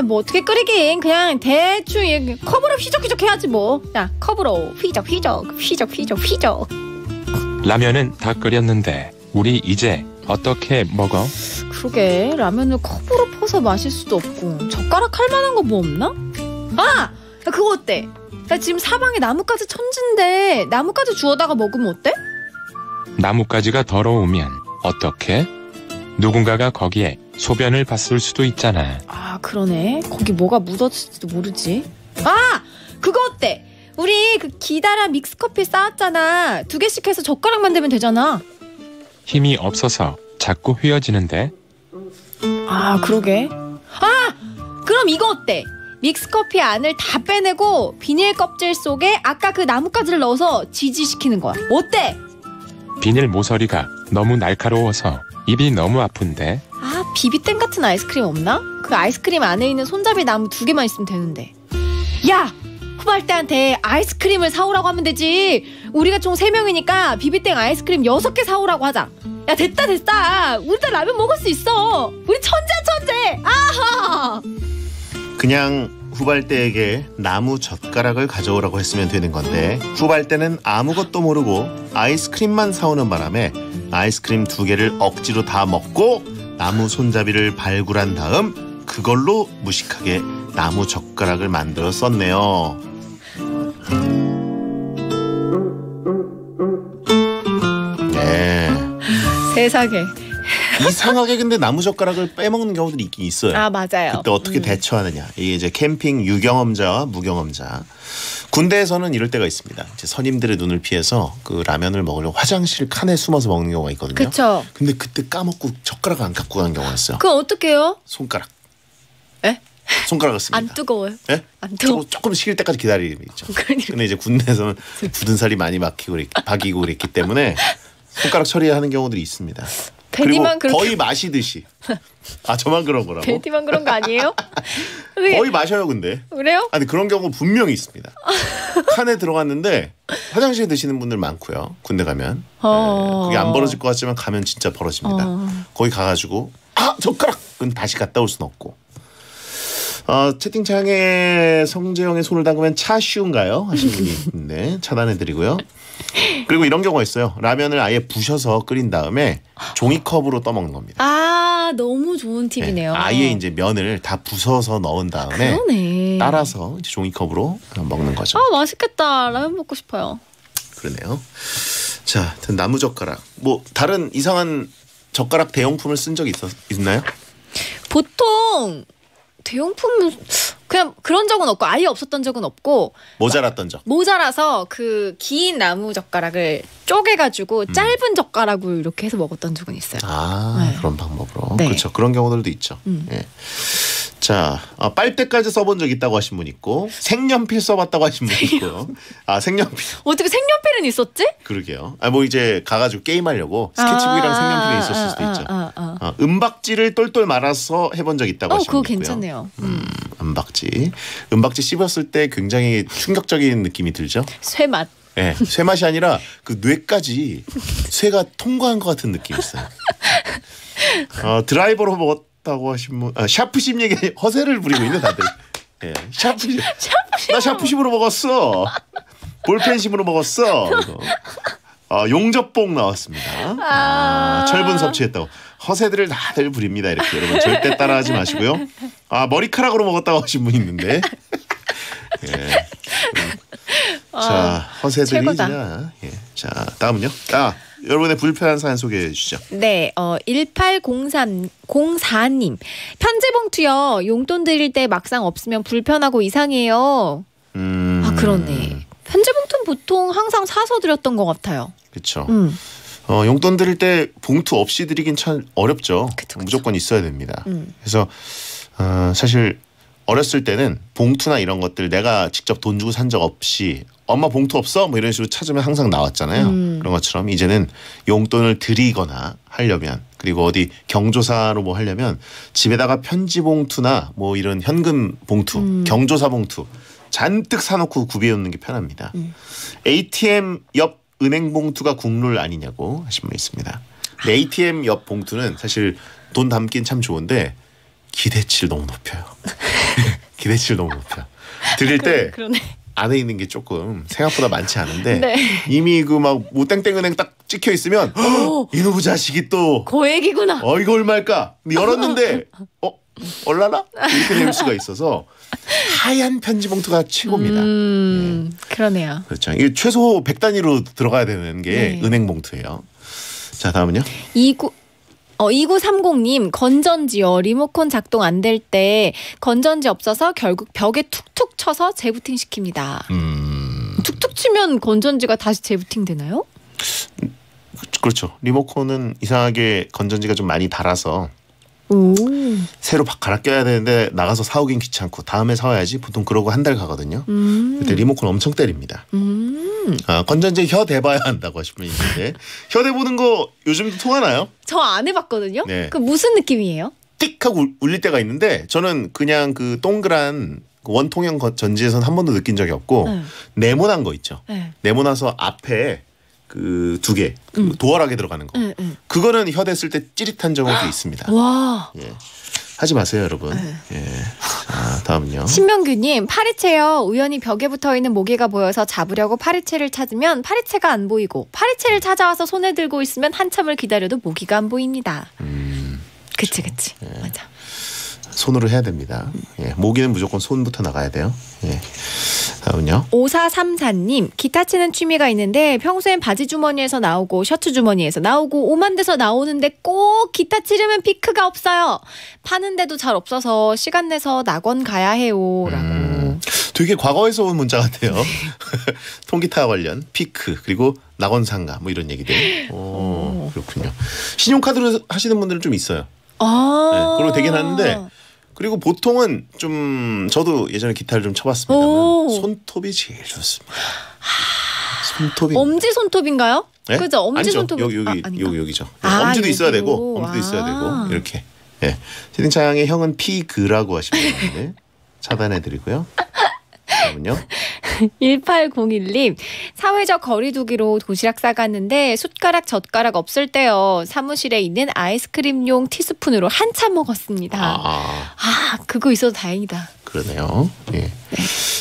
뭐 어떻게 끓이긴. 그냥 대충 컵으로 휘적휘적 해야지 뭐. 야, 컵으로 휘적. 라면은 다 끓였는데 우리 이제 어떻게 먹어? 그러게, 라면을 컵으로 퍼서 마실 수도 없고. 젓가락 할 만한 거 뭐 없나? 야, 그거 어때? 나 지금 사방에 나뭇가지 천진데 나뭇가지 주워다가 먹으면 어때? 나뭇가지가 더러우면 어떻게? 누군가가 거기에 소변을 봤을 수도 있잖아. 그러네. 거기 뭐가 묻었을지도 모르지. 그거 어때? 우리 그 기다란 믹스커피 쌓았잖아. 2개씩 해서 젓가락 만들면 되잖아. 힘이 없어서 자꾸 휘어지는데. 그러게. 그럼 이거 어때? 믹스커피 안을 다 빼내고 비닐 껍질 속에 아까 그 나뭇가지를 넣어서 지지시키는 거야. 어때? 비닐 모서리가 너무 날카로워서 입이 너무 아픈데. 비비땡 같은 아이스크림 없나? 그 아이스크림 안에 있는 손잡이 나무 2개만 있으면 되는데. 야! 후발대한테 아이스크림을 사오라고 하면 되지. 우리가 총 3명이니까 비비땡 아이스크림 6개 사오라고 하자. 야, 됐다. 우리 다 라면 먹을 수 있어. 우리 천재. 아하! 그냥 후발대에게 나무 젓가락을 가져오라고 했으면 되는 건데 후발대는 아무것도 모르고 아이스크림만 사오는 바람에 아이스크림 2개를 억지로 다 먹고 나무 손잡이를 발굴한 다음 그걸로 무식하게 나무 젓가락을 만들어 썼네요. 세상에. 이상하게 근데 나무젓가락을 빼먹는 경우들이 있긴 있어요. 아 맞아요. 그때 어떻게 대처하느냐. 이게 이제 캠핑 유경험자와 무경험자. 군대에서는 이럴 때가 있습니다. 이제 선임들의 눈을 피해서 그 라면을 먹으려고 화장실 칸에 숨어서 먹는 경우가 있거든요. 그렇죠. 근데 그때 까먹고 젓가락을 안 갖고 가는 경우가 있어요. 그럼 어떡해요? 손가락. 에? 손가락을 씁니다. 안 뜨거워요? 예? 안 뜨거워. 조금 식을 때까지 기다리죠. 근데 이제 군대에서는 굳은 살이 많이 박이고 그랬기 때문에 손가락 처리하는 경우들이 있습니다. 그리고 거의 마시듯이. 아 저만 그런 거라고? 베디만 그런 거 아니에요? 거의 마셔요 근데. 그래요? 아니 그런 경우 분명히 있습니다. 칸에 들어갔는데 화장실에 드시는 분들 많고요. 군대 가면. 그게 안 벌어질 것 같지만 가면 진짜 벌어집니다. 거기 가가지고 젓가락은 다시 갔다 올 수는 없고. 채팅창에 성재영의 손을 담그면 차슈인가요? 하시는 분이 있는데 차단해드리고요. 그리고 이런 경우가 있어요. 라면을 아예 부셔서 끓인 다음에 종이컵으로 떠먹는 겁니다. 아 너무 좋은 팁이네요. 네, 아예 이제 면을 다 부숴서 넣은 다음에 그러네. 따라서 이제 종이컵으로 먹는 거죠. 아 맛있겠다. 라면 먹고 싶어요. 그러네요. 자, 나무젓가락. 뭐 다른 이상한 젓가락 대용품을 쓴 적이 있나요? 보통 대용품은 그냥 그런 적은 없고 아예 없었던 적은 없고 모자랐던 적. 모자라서 그 긴 나무 젓가락을 쪼개가지고 짧은 젓가락으로 이렇게 해서 먹었던 적은 있어요. 아 그런 방법으로. 네. 그렇죠. 그런 경우들도 있죠. 예. 자, 빨대까지 써본 적 있다고 하신 분 있고 색연필 써봤다고 하신 분 있고요. 아 색연필. 어떻게 색연필은 있었지? 그러게요. 뭐 이제 가가지고 게임하려고 스케치북이랑 색연필이 있었을 수도 있죠. 은박지를 똘똘 말아서 해본 적 있다고 하신 분 있고요. 그거 괜찮네요. 은박지 씹었을 때 굉장히 충격적인 느낌이 들죠. 쇠 맛. 네, 쇠 맛이 아니라 그 뇌까지 쇠가 통과한 것 같은 느낌이 있어요. 드라이버로 먹었다고 하신 분, 샤프심 얘기 허세를 부리고 있네 다들. 예, 샤프심. 나 샤프심으로 먹었어. 볼펜심으로 먹었어. 용접봉 나왔습니다. 철분 섭취했다고. 허세들을 다들 부립니다. 이렇게 여러분 절대 따라하지 마시고요. 머리카락으로 먹었다고 하신 분 있는데. 예. 자, 허세들이 진짜. 예. 자, 다음은요. 여러분의 불편한 사연 소개해 주시죠. 네, 1804님. 편지 봉투요. 용돈 드릴 때 막상 없으면 불편하고 이상해요. 아, 그러네. 편지 봉투는 보통 항상 사서 드렸던 것 같아요. 그렇죠. 용돈 드릴 때 봉투 없이 드리긴 참 어렵죠. 그쵸. 무조건 있어야 됩니다. 그래서 사실 어렸을 때는 봉투나 이런 것들 내가 직접 돈 주고 산 적 없이 엄마 봉투 없어? 뭐 이런 식으로 찾으면 항상 나왔잖아요. 그런 것처럼 이제는 용돈을 드리거나 하려면 그리고 어디 경조사로 뭐 하려면 집에다가 편지 봉투나 뭐 이런 현금 봉투, 경조사 봉투 잔뜩 사놓고 구비해놓는 게 편합니다. ATM 옆 은행 봉투가 국룰 아니냐고 하신 분 있습니다. 근데 ATM 옆 봉투는 사실 돈 담긴 참 좋은데 기대치를 너무 높여요. 기대치를 너무 높여. 드릴 때 안에 있는 게 조금 생각보다 많지 않은데 네. 이미 그 막 뭐 땡땡은행 딱 찍혀 있으면 이놈의 자식이 또 고액이구나. 이거 얼마일까? 열었는데 얼라나? 이렇게 될 수가 있어서 하얀 편지 봉투가 최고입니다. 네. 그러네요. 그렇죠. 이게 최소 100단위로 들어가야 되는 게 은행 봉투예요. 자, 다음은요. 2930님 건전지요. 리모컨 작동 안 될 때 건전지 없어서 결국 벽에 툭툭 쳐서 재부팅 시킵니다. 툭툭 치면 건전지가 다시 재부팅 되나요? 그렇죠. 리모컨은 이상하게 건전지가 좀 많이 닳아서 새로 갈아 껴야 되는데 나가서 사오긴 귀찮고 다음에 사와야지 보통 그러고 한 달 가거든요. 그때 리모컨 엄청 때립니다. 건전지 혀 대봐야 한다고 하신 분이 있는데 혀 대보는 거 요즘도 통하나요? 저 안 해봤거든요. 네. 그 무슨 느낌이에요? 띡 하고 울릴 때가 있는데 저는 그냥 그 동그란 원통형 전지에서는 한 번도 느낀 적이 없고 네모난 거 있죠. 네모나서 앞에 그 두 개 도어락에 들어가는 거. 그거는 혀 댔을 때 찌릿한 경우도 있습니다. 와. 예. 하지 마세요, 여러분. 예. 자, 다음은요. 신명규님, 파리채요. 우연히 벽에 붙어있는 모기가 보여서 잡으려고 파리채를 찾으면 파리채가 안 보이고 파리채를 찾아와서 손에 들고 있으면 한참을 기다려도 모기가 안 보입니다. 그치. 예. 맞아. 손으로 해야 됩니다. 예. 모기는 무조건 손부터 나가야 돼요. 예. 다음은요. 5434님, 기타 치는 취미가 있는데 평소엔 바지 주머니에서 나오고 셔츠 주머니에서 나오고 오만 데서 나오는데 꼭 기타 치려면 피크가 없어요. 파는데도 잘 없어서 시간 내서 낙원 가야 해요. 라고. 되게 과거에서 온 문자 같아요. 통기타 관련 피크 그리고 낙원상가 뭐 이런 얘기들. 오, 그렇군요. 신용카드로 하시는 분들은 좀 있어요. 아. 네, 그리고 되긴 하는데 그리고 보통은 좀 저도 예전에 기타를 좀 쳐봤습니다만 손톱이 제일 좋습니다. 손톱이 엄지 손톱인가요? 네? 그죠? 엄지 아니죠. 손톱 여기죠. 엄지도 있어야 되고 엄지도 있어야 되고 이렇게. 예. 채팅창에 형은 피그라고 하시면 되는데 차단해드리고요. 다음은요. 1801님, 사회적 거리두기로 도시락 싸갔는데 숟가락 젓가락 없을 때요. 사무실에 있는 아이스크림용 티스푼으로 한참 먹었습니다. 그거 있어도 다행이다. 그러네요. 예.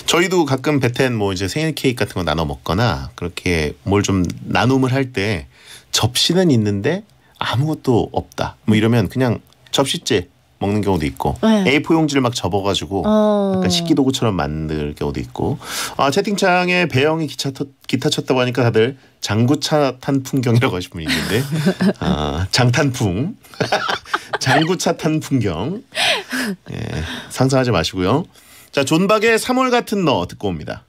저희도 가끔 배텐 뭐 이제 생일 케이크 같은 거 나눠 먹거나 그렇게 뭘 좀 나눔을 할 때 접시는 있는데 아무것도 없다. 뭐 이러면 그냥 접시째 먹는 경우도 있고 A4 용지를 막 접어가지고 약간 식기도구처럼 만들 경우도 있고. 채팅창에 배영이 기타 쳤다고 하니까 다들 장구차 탄 풍경이라고 하신 분이 있는데 장탄풍 장구차 탄 풍경 상상하지 마시고요. 자, 존박의 3월 같은 너 듣고 옵니다.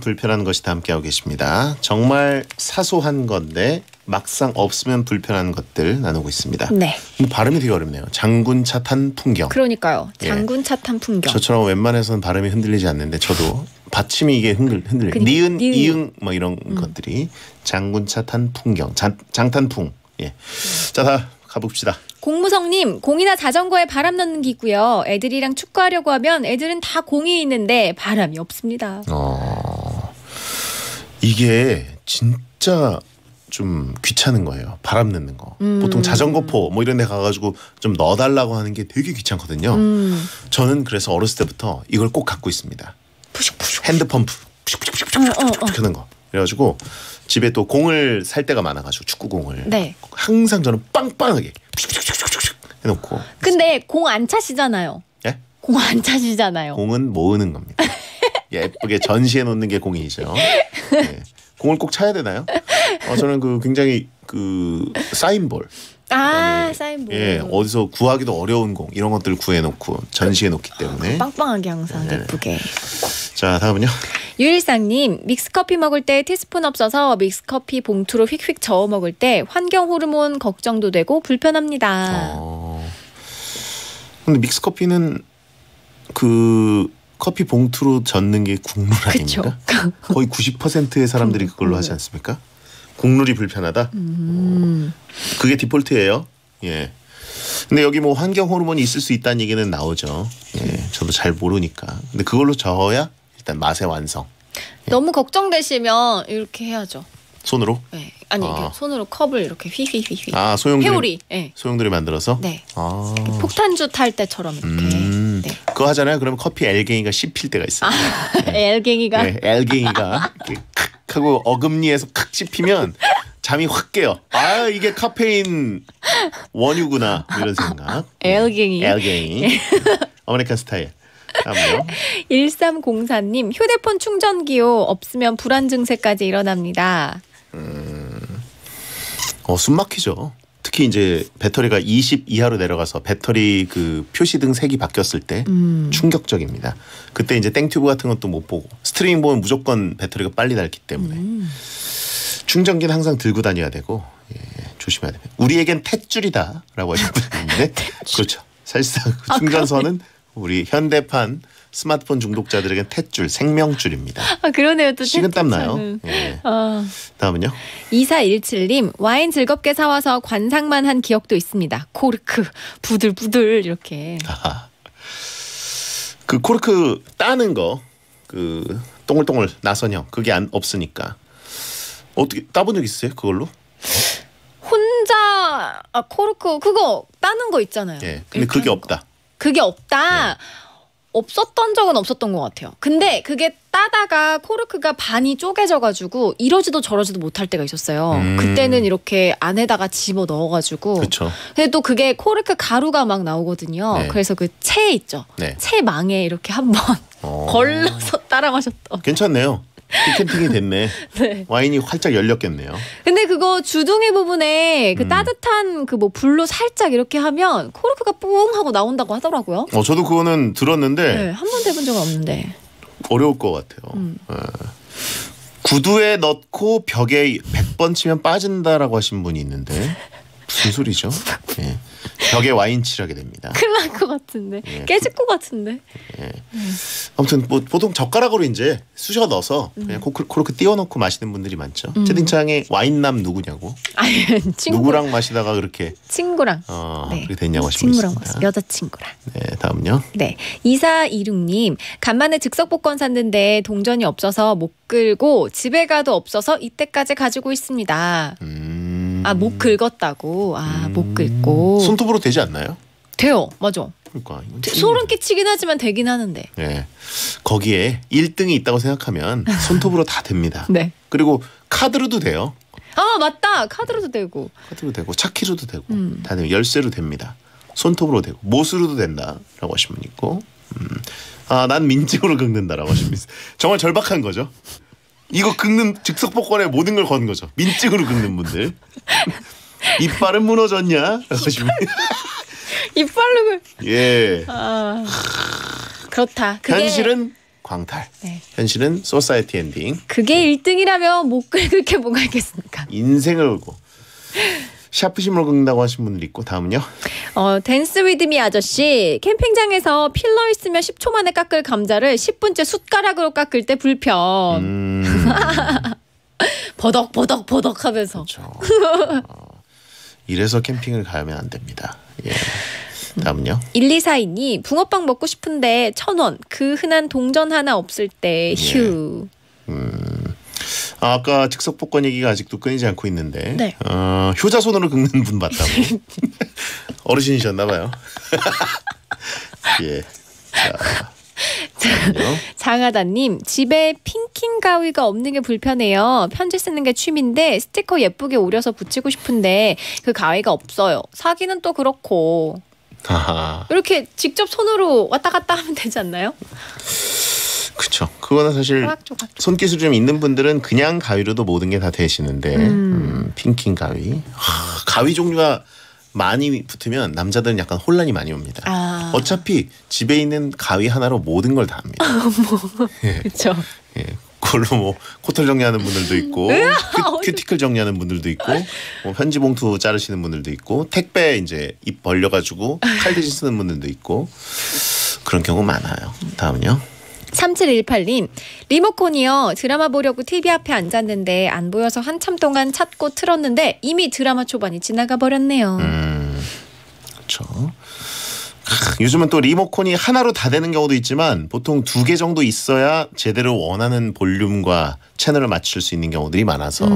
불편한 것이 다 함께하고 계십니다. 정말 사소한 건데 막상 없으면 불편한 것들 나누고 있습니다. 네. 발음이 되게 어렵네요. 장군차 탄 풍경. 그러니까요. 장군차 탄 풍경. 저처럼 웬만해서는 발음이 흔들리지 않는데 저도 받침이 이게 흔들려요. 니은, 이응 뭐 이런 것들이 장군차 탄 풍경. 장탄풍. 예. 자, 다 가봅시다. 공무성님, 공이나 자전거에 바람 넣는 기고요. 애들이랑 축구하려고 하면 애들은 다 공이 있는데 바람이 없습니다. 이게 진짜 좀 귀찮은 거예요. 바람 넣는 거. 보통 자전거포 뭐 이런 데 가가지고 좀 넣어달라고 하는 게 되게 귀찮거든요. 저는 그래서 어렸을 때부터 이걸 꼭 갖고 있습니다. 핸드펌프 푸슉푸슉푸슉 하는 거. 그래가지고 집에 또 공을 살 때가 많아가지고 축구공을 항상 저는 빵빵하게 해놓고. 근데 공 안 차시잖아요. 예? 공 안 차시잖아요. 공은 모으는 겁니다. 예쁘게 전시해 놓는 게 공이죠. 네. 공을 꼭 차야 되나요? 저는 굉장히 사인볼. 사인볼. 예, 어디서 구하기도 어려운 공 이런 것들을 구해놓고 전시해 놓기 때문에 빵빵하게 항상 예쁘게. 자, 다음은요. 유일상님, 믹스커피 먹을 때 티스푼 없어서 믹스커피 봉투로 휙휙 저어 먹을 때 환경 호르몬 걱정도 되고 불편합니다. 근데 믹스커피는 커피 봉투로 젓는 게 국룰 아닙니까? 거의 90%의 사람들이 그걸로 하지 않습니까? 국룰이 불편하다? 그게 디폴트예요. 예. 근데 여기 뭐 환경 호르몬이 있을 수 있다는 얘기는 나오죠. 예. 저도 잘 모르니까. 근데 그걸로 저어야 일단 맛의 완성. 예. 너무 걱정되시면 이렇게 해야죠. 손으로? 네. 아니 손으로 컵을 이렇게 휘휘휘휘. 소용돌이. 회오리. 네. 소용돌이 만들어서? 네. 폭탄주 탈 때처럼 이렇게. 네. 그거 하잖아요. 그러면 커피 엘갱이가 씹힐 때가 있어요. 엘갱이가? 네, 엘갱이가 이렇게 칵 하고 어금니에서 칵 씹히면 잠이 확 깨요. 이게 카페인 원유구나 이런 생각. 엘갱이. 아메리칸 스타일. 다음요. 1304님, 휴대폰 충전기요. 없으면 불안 증세까지 일어납니다. 숨 막히죠. 특히 이제 배터리가 20 이하로 내려가서 배터리 표시등 색이 바뀌었을 때 충격적입니다. 그때 이제 땡튜브 같은 것도 못 보고 스트리밍 보면 무조건 배터리가 빨리 닳기 때문에 충전기는 항상 들고 다녀야 되고 조심해야 됩니다. 우리에겐 탯줄이다라고 하셨는데 그렇죠. 사실상 충전선은 우리 현대판 스마트폰 중독자들에겐 탯줄, 생명줄입니다. 그러네요. 또 식은땀 나요. 다음은요. 2417님, 와인 즐겁게 사와서 관상만 한 기억도 있습니다. 코르크 부들부들 이렇게. 그 코르크 따는 거, 동글동글 나선형 그게 없으니까 어떻게 따본 적 있어요? 그걸로? 혼자 코르크 그거 따는 거 있잖아요. 예. 근데 그게 없다. 그게 없다. 없었던 적은 없었던 것 같아요. 근데 그게 따다가 코르크가 반이 쪼개져가지고 이러지도 저러지도 못할 때가 있었어요. 그때는 이렇게 안에다가 집어 넣어가지고. 그렇죠. 근데 또 그게 코르크 가루가 막 나오거든요. 네. 그래서 그 채 있죠. 네. 채 망에 이렇게 한번 걸러서 따라 마셨던. 괜찮네요. 디캔팅이 됐네. 네. 와인이 활짝 열렸겠네요. 근데 그거 주둥이 부분에 그 따뜻한 그 뭐 불로 살짝 이렇게 하면 코르크가 뿡 하고 나온다고 하더라고요. 저도 그거는 들었는데 네, 한 번도 해본 적은 없는데. 어려울 것 같아요. 구두에 넣고 벽에 100번 치면 빠진다라고 하신 분이 있는데 무슨 소리죠? 예. 벽에 와인 칠하게 됩니다. 큰일 날 것 같은데. 예. 깨질 것 같은데. 예. 아무튼 뭐 보통 젓가락으로 이제 쑤셔 넣어서 그냥 그렇게 띄워놓고 마시는 분들이 많죠. 채팅창에 와인남 누구냐고. 아니, 누구랑 마시다가 그렇게 친구랑. 네. 그렇게 됐냐고 하시면 친구랑 있습니다. 마시. 여자친구랑. 네, 다음요. 네. 2426님. 간만에 즉석복권 샀는데 동전이 없어서 못 끌고 집에 가도 없어서 이때까지 가지고 있습니다. 못 긁었다고. 못 긁고. 손톱으로 되지 않나요? 돼요. 맞아. 그러니까 소름 끼치긴 하지만 되긴 하는데. 네. 거기에 1등이 있다고 생각하면 손톱으로 다 됩니다. 네. 그리고 카드로도 돼요. 맞다. 카드로도 되고. 카드로 되고 차키로도 되고 다 돼요. 열쇠로 됩니다. 손톱으로 되고 못으로도 된다라고 하시면 있고. 난 민증으로 긁는다라고 하시면 있어요. 정말 절박한 거죠. 이거 긁는 즉석복권에 모든 걸 건 거죠. 민증으로 긁는 분들. 이빨은 무너졌냐? 이빨로 예. 그렇다. 현실은 광탈. 네. 현실은 소사이티 엔딩. 그게 1등이라면 못 긁을 게 뭐가 있겠습니까? 인생을 걸고. 샤프심으로 긁는다고 하신 분들 있고 다음은요. 댄스 위드미 아저씨. 캠핑장에서 필러 있으면 10초 만에 깎을 감자를 10분째 숟가락으로 깎을 때 불편. 버덕 하면서. 그렇죠. 이래서 캠핑을 가면 안 됩니다. 예. 다음은요. 1242님. 붕어빵 먹고 싶은데 1,000원. 그 흔한 동전 하나 없을 때 휴. 아까 즉석복권 얘기가 아직도 끊이지 않고 있는데 네. 효자손으로 긁는 분 봤다고. 어르신이셨나 봐요. 예. 장하다님. 집에 핑킹 가위가 없는 게 불편해요. 편지 쓰는 게 취미인데 스티커 예쁘게 오려서 붙이고 싶은데 그 가위가 없어요. 사기는 또 그렇고. 이렇게 직접 손으로 왔다 갔다 하면 되지 않나요? 그렇죠. 그거는 사실 손기술이 좀 있는 분들은 그냥 가위로도 모든 게 다 되시는데 핑킹 가위. 가위 종류가 많이 붙으면 남자들은 약간 혼란이 많이 옵니다. 어차피 집에 있는 가위 하나로 모든 걸 다 합니다. 예. 그렇죠. 예. 그걸로 뭐 코털 정리하는 분들도 있고 큐티클 정리하는 분들도 있고 뭐 편지 봉투 자르시는 분들도 있고 택배 이제 입 벌려가지고 칼 대신 쓰는 분들도 있고 그런 경우 많아요. 다음은요. 3718님. 리모컨이요. 드라마 보려고 TV 앞에 앉았는데 안 보여서 한참 동안 찾고 틀었는데 이미 드라마 초반이 지나가 버렸네요. 그렇죠. 요즘은 또 리모컨이 하나로 다 되는 경우도 있지만 보통 2개 정도 있어야 제대로 원하는 볼륨과 채널을 맞출 수 있는 경우들이 많아서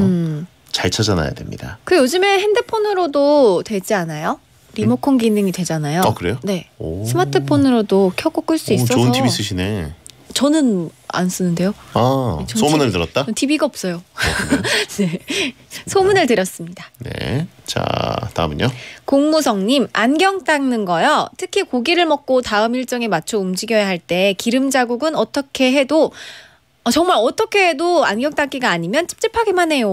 잘 찾아놔야 됩니다. 그 요즘에 핸드폰으로도 되지 않아요? 리모컨 기능이 되잖아요. 그래요? 네. 스마트폰으로도 켜고 끌 수 있어서. 좋은 TV 쓰시네. 저는 안 쓰는데요. 소문을 들었다? TV가 없어요. 네. 소문을 들었습니다. 네. 자, 다음은요. 공무성님. 안경 닦는 거요. 특히 고기를 먹고 다음 일정에 맞춰 움직여야 할 때 기름 자국은 어떻게 해도 정말 어떻게 해도 안경 닦기가 아니면 찝찝하기만 해요.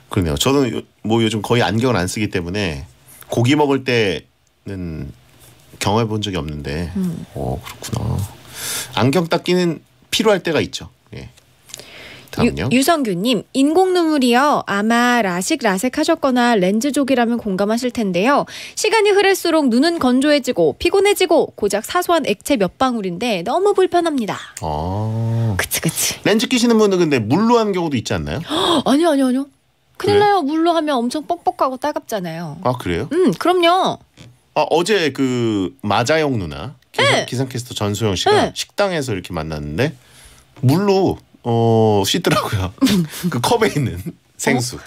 그러네요. 저는 뭐 요즘 거의 안경을 안 쓰기 때문에 고기 먹을 때는 경험해 본 적이 없는데 그렇구나. 안경 닦기는 필요할 때가 있죠. 예. 다음요. 유성규님. 인공 눈물이요. 아마 라식 라섹하셨거나 렌즈족이라면 공감하실 텐데요. 시간이 흐를수록 눈은 건조해지고 피곤해지고 고작 사소한 액체 몇 방울인데 너무 불편합니다. 그치. 렌즈 끼시는 분은 근데 물로 하는 경우도 있지 않나요? 아니요. 큰일 나요. 물로 하면 엄청 뻑뻑하고 따갑잖아요. 그래요? 그럼요. 어제 그 마자영 누나 기상캐스터 전소영 씨가 식당에서 이렇게 만났는데 물로 씻더라고요. 그 컵에 있는 생수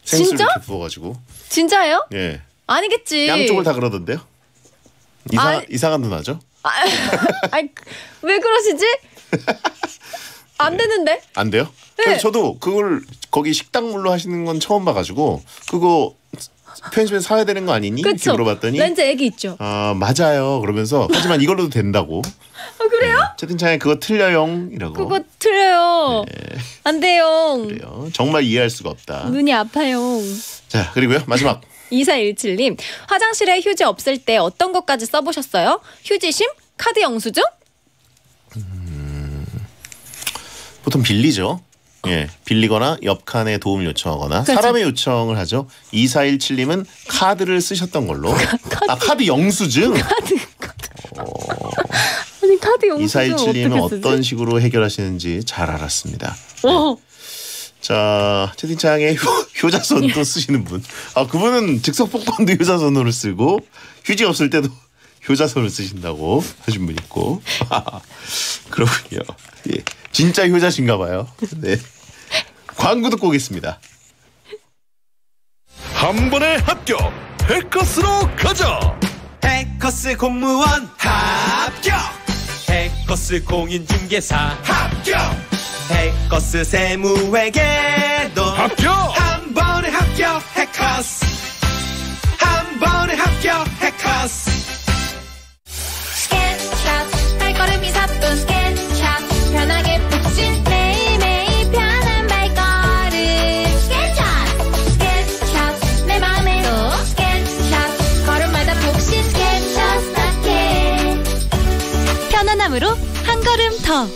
진짜? 이렇게 부어가지고. 진짜예요? 예. 아니겠지. 양쪽을 다 그러던데요. 이상한 누나죠? 왜 그러시지? 안 되는데? 안 돼요? 네. 저도 그걸 거기 식당 물로 하시는 건 처음 봐가지고 그거 편의점에서 사야 되는 거 아니니? 이렇게 그쵸? 물어봤더니 렌즈 애기 있죠. 맞아요. 그러면서 하지만 이걸로도 된다고. 그래요? 채팅창에 그거 틀려용이라고. 그거 틀려요. 안 돼요. 그래요. 정말 이해할 수가 없다. 눈이 아파요. 자, 그리고요. 마지막. 2417님. 화장실에 휴지 없을 때 어떤 것까지 써보셨어요? 휴지심? 카드 영수증? 보통 빌리죠. 예, 빌리거나 옆 칸에 도움을 요청하거나 그렇죠. 사람의 요청을 하죠. 2417님은 카드를 쓰셨던 걸로. 카드 영수증. 아니 카드 영수증 2417님은 어떻게 쓰지? 어떤 식으로 해결하시는지 잘 알았습니다. 네. 자, 채팅창에 효자손도 쓰시는 분. 그분은 즉석복권도 효자손으로 쓰고 휴지 없을 때도 효자손을 쓰신다고 하신 분 있고. 그렇군요. 예, 진짜 효자신가 봐요. 네. 광고 듣고 오겠습니다. 한 번에 합격! 해커스로 가자! 해커스 공무원 합격! 해커스 공인중개사 합격! 해커스 세무회계도 합격! 한 번에 합격 해커스! 한 번에 합격 해커스! 스캔샵 발걸음이 사뿐 스캔샵 편하게 푹신 매일매일 편한 발걸음 스캔샵 내 맘에 또 스캔샵 걸음마다 푹신 스캔샵 스타켓 편안함으로 한 걸음 더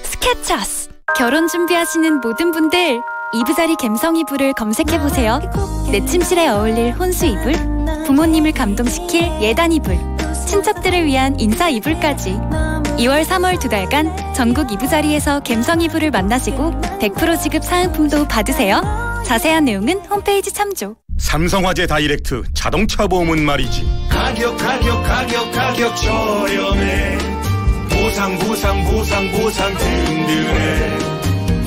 스케쳐스. 결혼 준비하시는 모든 분들 이브자리 갬성 이불을 검색해보세요. 내 침실에 어울릴 혼수 이불, 부모님을 감동시킬 예단 이불, 친척들을 위한 인사 이불까지 2월 3월 2달간 전국 이브자리에서 갬성 이불을 만나시고 100% 지급 사은품도 받으세요. 자세한 내용은 홈페이지 참조. 삼성화재 다이렉트 자동차 보험은 말이지. 가격 저렴해. 보상 든든해.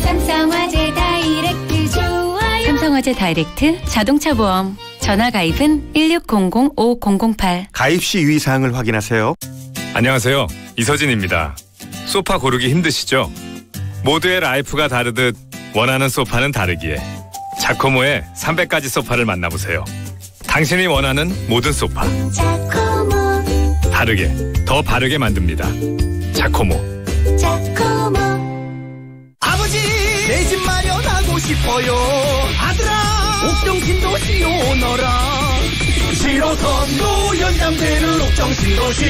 삼성화재 다이렉트 좋아요. 삼성화재 다이렉트 자동차 보험. 전화 가입은 1600-5008. 가입 시 유의사항을 확인하세요. 안녕하세요. 이서진입니다. 소파 고르기 힘드시죠? 모두의 라이프가 다르듯 원하는 소파는 다르기에 자코모의 300가지 소파를 만나보세요. 당신이 원하는 모든 소파. 자코모. 다르게, 더 바르게 만듭니다. 자코모. 자코모. 아버지 내 집 마련하고 싶어요. 아들아 옥정 신도시 오너라. 1호선 연장되는 옥정 신도시.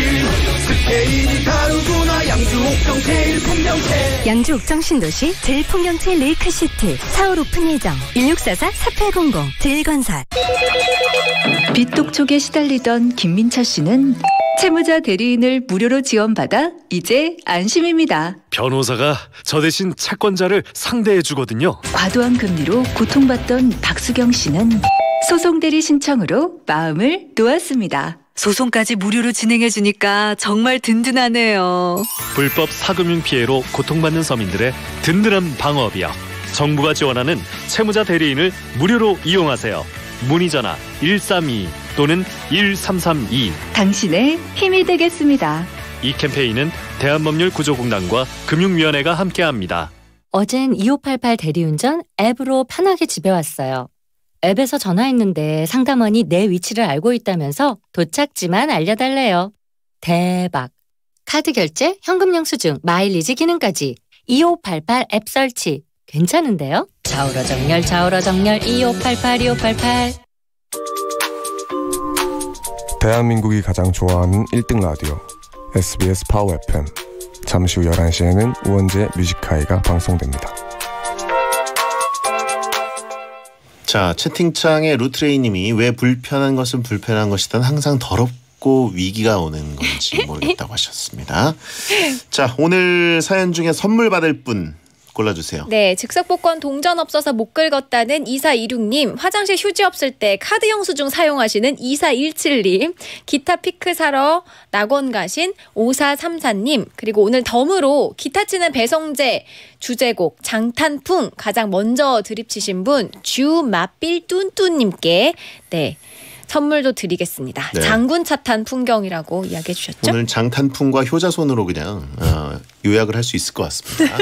스케일이 다르구나. 양주 옥정 제일 풍경채. 양주 옥정 신도시 제일풍경채 레이크시티 4월 오픈 예정. 1644-4800 제일건설. 빚독촉에 시달리던 김민철 씨는 채무자 대리인을 무료로 지원받아 이제 안심입니다. 변호사가 저 대신 채권자를 상대해 주거든요. 과도한 금리로 고통받던 박수경 씨는 소송 대리 신청으로 마음을 놓았습니다. 소송까지 무료로 진행해주니까 정말 든든하네요. 불법 사금융 피해로 고통받는 서민들의 든든한 방어비약. 정부가 지원하는 채무자 대리인을 무료로 이용하세요. 문의 전화 132 또는 1332. 당신의 힘이 되겠습니다. 이 캠페인은 대한법률구조공단과 금융위원회가 함께합니다. 어젠 2588 대리운전 앱으로 편하게 집에 왔어요. 앱에서 전화했는데 상담원이 내 위치를 알고 있다면서 도착지만 알려달래요. 대박. 카드 결제, 현금 영수증, 마일리지 기능까지 2588 앱 설치. 괜찮은데요? 좌우로 정렬 2588. 대한민국이 가장 좋아하는 1등 라디오 SBS 파워 FM. 잠시 후 11시에는 우원재 뮤직하이가 방송됩니다. 자, 채팅창에 루트레이님이 왜 불편한 것은 불편한 것이든 항상 더럽고 위기가 오는 건지 모르겠다고 하셨습니다. 자, 오늘 사연 중에 선물 받을 분 골라주세요. 네, 즉석복권 동전 없어서 못 긁었다는 2426님, 화장실 휴지 없을 때 카드 영수증 사용하시는 2417님, 기타 피크 사러 낙원 가신 5434님, 그리고 오늘 덤으로 기타 치는 배성재 주제곡 장탄풍 가장 먼저 드립치신 분 주맛빌 뚠뚠님께 네 선물도 드리겠습니다. 네. 장군차 탄 풍경이라고 이야기해 주셨죠? 오늘 장탄풍과 효자손으로 그냥 요약을 할 수 있을 것 같습니다.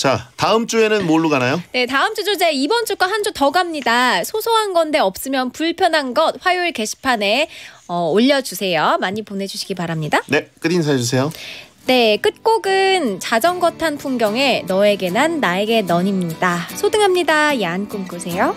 자, 다음 주에는 뭘로 가나요? 네, 다음 주 주제 이번 주과 한 주 더 갑니다. 소소한 건데 없으면 불편한 것 화요일 게시판에 올려주세요. 많이 보내주시기 바랍니다. 네, 끝인사 해주세요. 네, 끝곡은 자전거 탄 풍경에 너에게 난 나에게 넌입니다. 소등합니다. 야한 꿈 꾸세요.